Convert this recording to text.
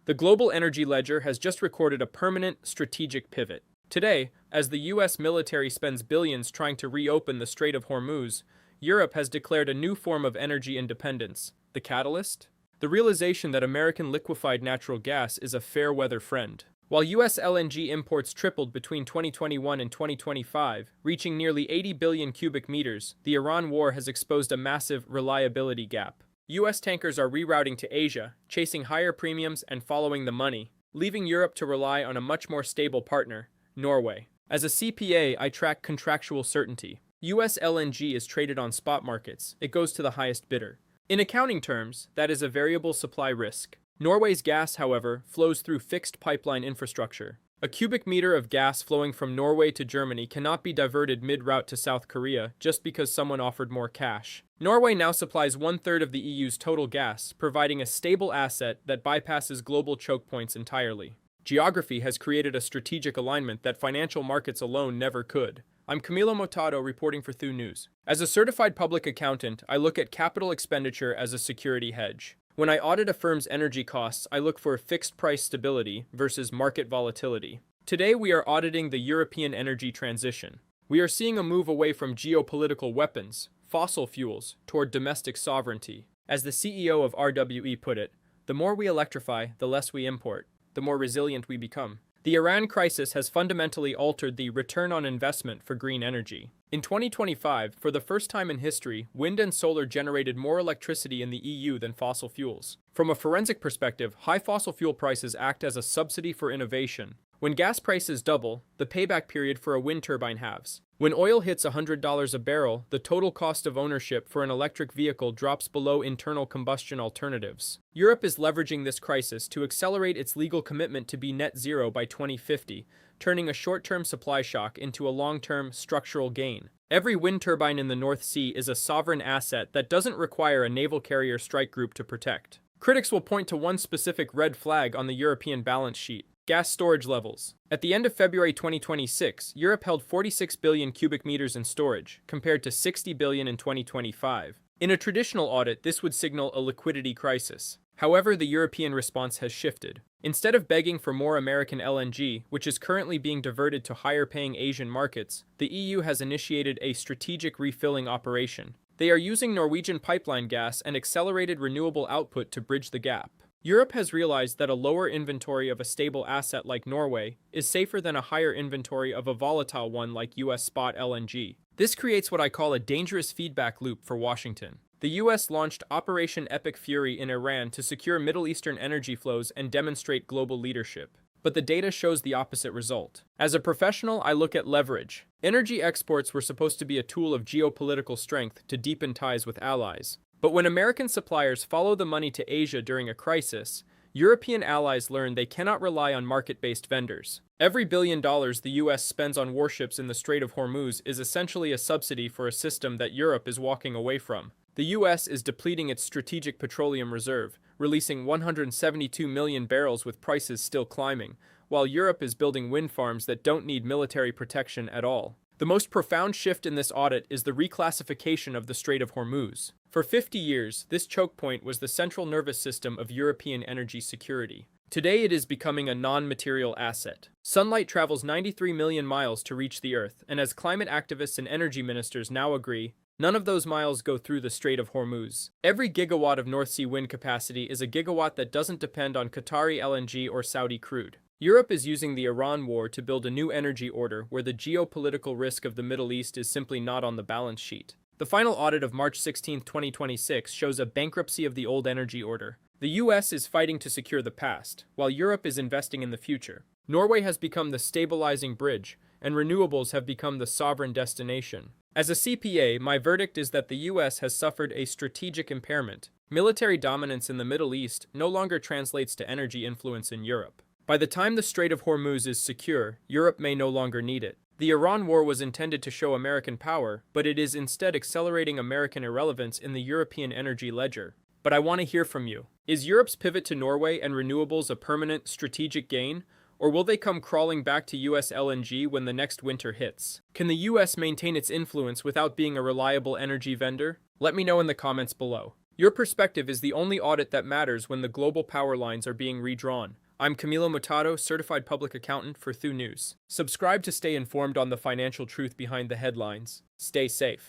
The global energy ledger has just recorded a permanent strategic pivot. Today, as the US military spends billions trying to reopen the Strait of Hormuz, Europe has declared a new form of energy independence. The catalyst? The realization that American liquefied natural gas is a fair weather friend. While US LNG imports tripled between 2021 and 2025, reaching nearly 80 billion cubic meters, the Iran war has exposed a massive reliability gap. US tankers are rerouting to Asia, chasing higher premiums and following the money, leaving Europe to rely on a much more stable partner, Norway. As a CPA, I track contractual certainty. US LNG is traded on spot markets. It goes to the highest bidder. In accounting terms, that is a variable supply risk. Norway's gas, however, flows through fixed pipeline infrastructure. A cubic meter of gas flowing from Norway to Germany cannot be diverted mid-route to South Korea just because someone offered more cash. Norway now supplies 1/3 of the EU's total gas, providing a stable asset that bypasses global choke points entirely. Geography has created a strategic alignment that financial markets alone never could. I'm Camilo Motado reporting for Thu News. As a certified public accountant, I look at capital expenditure as a security hedge. When I audit a firm's energy costs, I look for fixed price stability versus market volatility. Today, we are auditing the European energy transition. We are seeing a move away from geopolitical weapons, fossil fuels, toward domestic sovereignty. As the CEO of RWE put it, the more we electrify, the less we import, the more resilient we become. The Iran crisis has fundamentally altered the return on investment for green energy. In 2025, for the first time in history, wind and solar generated more electricity in the EU than fossil fuels. From a forensic perspective, high fossil fuel prices act as a subsidy for innovation. When gas prices double, the payback period for a wind turbine halves. When oil hits $100 a barrel, the total cost of ownership for an electric vehicle drops below internal combustion alternatives. Europe is leveraging this crisis to accelerate its legal commitment to be net zero by 2050, turning a short-term supply shock into a long-term structural gain. Every wind turbine in the North Sea is a sovereign asset that doesn't require a naval carrier strike group to protect. Critics will point to one specific red flag on the European balance sheet: gas storage levels. At the end of February 2026, Europe held 46 billion cubic meters in storage, compared to 60 billion in 2025. In a traditional audit, this would signal a liquidity crisis. However, the European response has shifted. Instead of begging for more American LNG, which is currently being diverted to higher-paying Asian markets, the EU has initiated a strategic refilling operation. They are using Norwegian pipeline gas and accelerated renewable output to bridge the gap. Europe has realized that a lower inventory of a stable asset like Norway is safer than a higher inventory of a volatile one like US spot LNG. This creates what I call a dangerous feedback loop for Washington. The US launched Operation Epic Fury in Iran to secure Middle Eastern energy flows and demonstrate global leadership. But the data shows the opposite result. As a professional, I look at leverage. Energy exports were supposed to be a tool of geopolitical strength to deepen ties with allies. But when American suppliers follow the money to Asia during a crisis, European allies learn they cannot rely on market-based vendors. Every $1 billion the US spends on warships in the Strait of Hormuz is essentially a subsidy for a system that Europe is walking away from. The US is depleting its strategic petroleum reserve, releasing 172 million barrels with prices still climbing, while Europe is building wind farms that don't need military protection at all. The most profound shift in this audit is the reclassification of the Strait of Hormuz. For 50 years, this choke point was the central nervous system of European energy security. Today it is becoming a non-material asset. Sunlight travels 93 million miles to reach the Earth, and as climate activists and energy ministers now agree, none of those miles go through the Strait of Hormuz. Every gigawatt of North Sea wind capacity is a gigawatt that doesn't depend on Qatari LNG or Saudi crude. Europe is using the Iran war to build a new energy order where the geopolitical risk of the Middle East is simply not on the balance sheet. The final audit of March 16, 2026 shows a bankruptcy of the old energy order. The US is fighting to secure the past, while Europe is investing in the future. Norway has become the stabilizing bridge, and renewables have become the sovereign destination. As a CPA, my verdict is that the US has suffered a strategic impairment. Military dominance in the Middle East no longer translates to energy influence in Europe. By the time the Strait of Hormuz is secure, Europe may no longer need it. The Iran war was intended to show American power, but it is instead accelerating American irrelevance in the European energy ledger. But I want to hear from you. Is Europe's pivot to Norway and renewables a permanent strategic gain? Or will they come crawling back to US LNG when the next winter hits? Can the US maintain its influence without being a reliable energy vendor? Let me know in the comments below. Your perspective is the only audit that matters when the global power lines are being redrawn. I'm Camilo Mutado, certified public accountant for Thu News. Subscribe to stay informed on the financial truth behind the headlines. Stay safe.